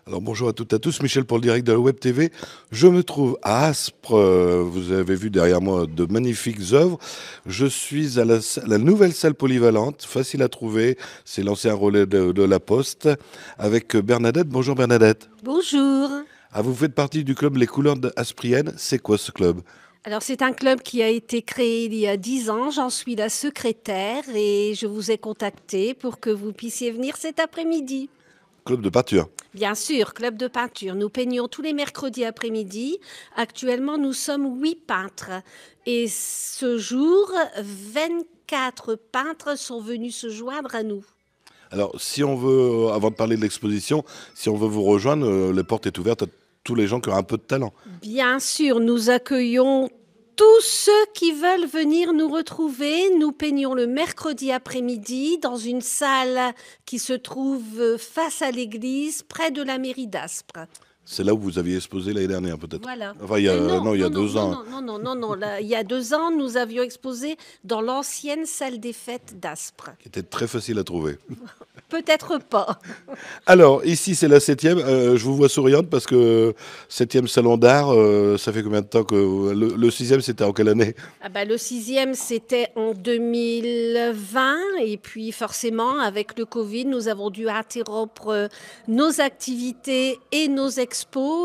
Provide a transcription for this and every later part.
Alors bonjour à toutes et à tous, Michel pour le direct de la Web TV. Je me trouve à Aspres, vous avez vu derrière moi de magnifiques œuvres. Je suis à la nouvelle salle polyvalente, facile à trouver, c'est l'ancien relais de la Poste, avec Bernadette. Bonjour Bernadette. Bonjour. Ah, vous faites partie du club Les Couleurs Aspriennes, c'est quoi ce club? Alors c'est un club qui a été créé il y a 10 ans, j'en suis la secrétaire et je vous ai contacté pour que vous puissiez venir cet après-midi. Club de peinture. Bien sûr, club de peinture. Nous peignons tous les mercredis après-midi. Actuellement, nous sommes 8 peintres. Et ce jour, 24 peintres sont venus se joindre à nous. Alors si on veut, avant de parler de l'exposition, si on veut vous rejoindre, les portes est ouverte à tous les gens qui ont un peu de talent. Bien sûr, nous accueillons tous ceux qui veulent venir nous retrouver. Nous peignons le mercredi après-midi dans une salle qui se trouve face à l'église, près de la mairie d'Aspres. C'est là où vous aviez exposé l'année dernière peut-être. Voilà. Enfin, Non, non, il y a non, non, deux non, ans. non, non, non, non, non. Là, il y a 2 ans, nous avions exposé dans l'ancienne salle des fêtes d'Aspres. Qui était très facile à trouver. Peut-être pas. Alors, ici, c'est la septième. Je vous vois souriante parce que septième salon d'art, ça fait combien de temps que... Le sixième, c'était en quelle année? Ah bah, le sixième, c'était en 2020. Et puis, forcément, avec le Covid, nous avons dû interrompre nos activités et nos expos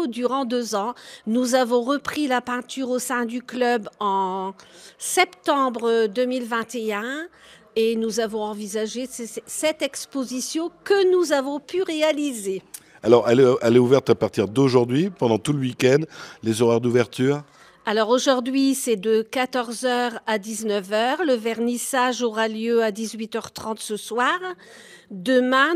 durant 2 ans. Nous avons repris la peinture au sein du club en septembre 2021. Et nous avons envisagé cette exposition que nous avons pu réaliser. Alors, elle est ouverte à partir d'aujourd'hui, pendant tout le week-end. Les horaires d'ouverture? Alors aujourd'hui, c'est de 14 heures à 19 heures. Le vernissage aura lieu à 18h30 ce soir. Demain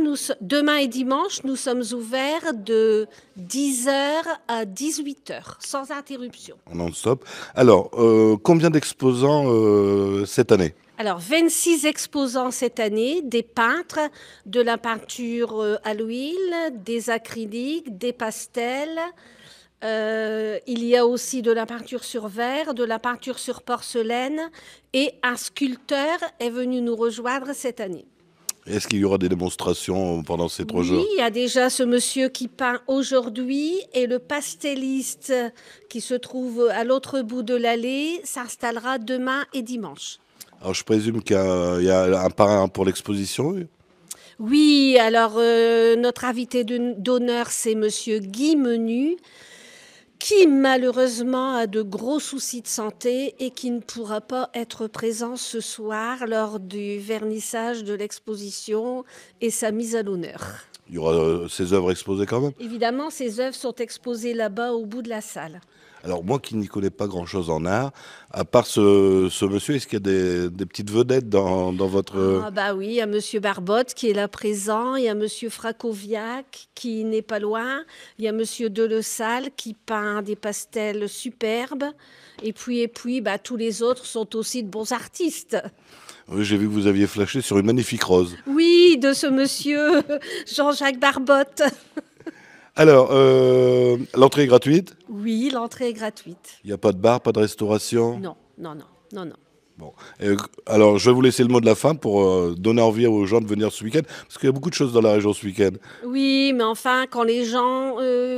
et dimanche, nous sommes ouverts de 10 heures à 18 heures, sans interruption. En non-stop. Alors, combien d'exposants cette année? Alors, 26 exposants cette année, des peintres, de la peinture à l'huile, des acryliques, des pastels. Il y a aussi de la peinture sur verre, de la peinture sur porcelaine et un sculpteur est venu nous rejoindre cette année. Est-ce qu'il y aura des démonstrations pendant ces 3 jours? Oui, il y a déjà ce monsieur qui peint aujourd'hui et le pastelliste qui se trouve à l'autre bout de l'allée s'installera demain et dimanche. Alors, je présume qu'il y a un parrain pour l'exposition. Oui. Oui, alors notre invité d'honneur, c'est monsieur Guy Menu, qui malheureusement a de gros soucis de santé et qui ne pourra pas être présent ce soir lors du vernissage de l'exposition et sa mise à l'honneur. Il y aura ces œuvres exposées quand même. Évidemment, ces œuvres sont exposées là-bas au bout de la salle. Alors moi qui n'y connais pas grand-chose en art, à part ce monsieur, est-ce qu'il y a des petites vedettes dans votre... Ah bah oui, il y a monsieur Barbotte qui est là présent, il y a monsieur Fracoviac qui n'est pas loin, il y a monsieur Delessal qui peint des pastels superbes, et puis bah, tous les autres sont aussi de bons artistes. Oui, j'ai vu que vous aviez flashé sur une magnifique rose. Oui, de ce monsieur Jean-Jacques Barbotte. Alors, l'entrée est gratuite? Oui, l'entrée est gratuite. Il n'y a pas de bar, pas de restauration? Non, non, non, non, non. Bon. Alors, je vais vous laisser le mot de la fin pour donner envie aux gens de venir ce week-end, parce qu'il y a beaucoup de choses dans la région ce week-end. Oui, mais enfin, quand les gens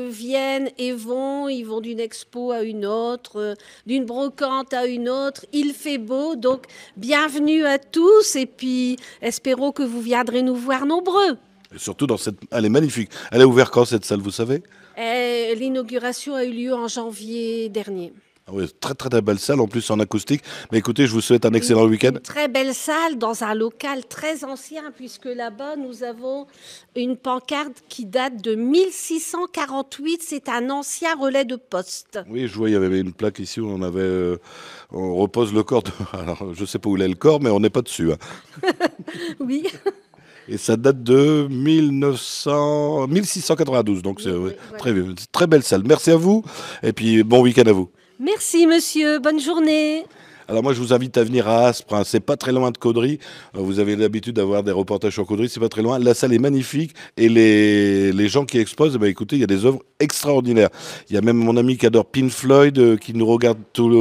viennent et ils vont d'une expo à une autre, d'une brocante à une autre. Il fait beau, donc bienvenue à tous et puis espérons que vous viendrez nous voir nombreux. Et surtout dans cette... Elle est magnifique. Elle est ouverte quand cette salle, vous savez? L'inauguration a eu lieu en janvier dernier. Ah oui, très très très belle salle, en plus en acoustique. Mais écoutez, je vous souhaite un excellent week-end. Une très belle salle dans un local très ancien, puisque là-bas, nous avons une pancarte qui date de 1648. C'est un ancien relais de poste. Oui, je vois, il y avait une plaque ici où on avait... on repose le corps de... Alors, je sais pas où il est le corps, mais on n'est pas dessus. Hein. Oui. Et ça date de 1692, donc c'est Oui, ouais, voilà. très, très belle salle. Merci à vous, et puis bon week-end à vous. Merci, monsieur. Bonne journée. Alors moi, je vous invite à venir à Aspres, hein. C'est pas très loin de Caudry. Vous avez l'habitude d'avoir des reportages sur Caudry, c'est pas très loin. La salle est magnifique et les gens qui exposent, eh ben, écoutez, il y a des œuvres extraordinaires. Il y a même mon ami qui adore Pink Floyd, qui nous regarde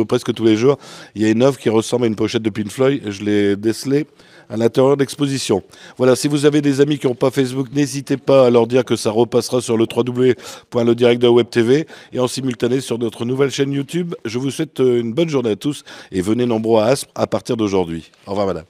presque tous les jours. Il y a une œuvre qui ressemble à une pochette de Pink Floyd. Je l'ai décelée à l'intérieur d'exposition. Voilà, si vous avez des amis qui n'ont pas Facebook, n'hésitez pas à leur dire que ça repassera sur le www.ledirectdeweb TV et en simultané sur notre nouvelle chaîne YouTube. Je vous souhaite une bonne journée à tous et venez nombreux à Aspres à partir d'aujourd'hui. Au revoir madame.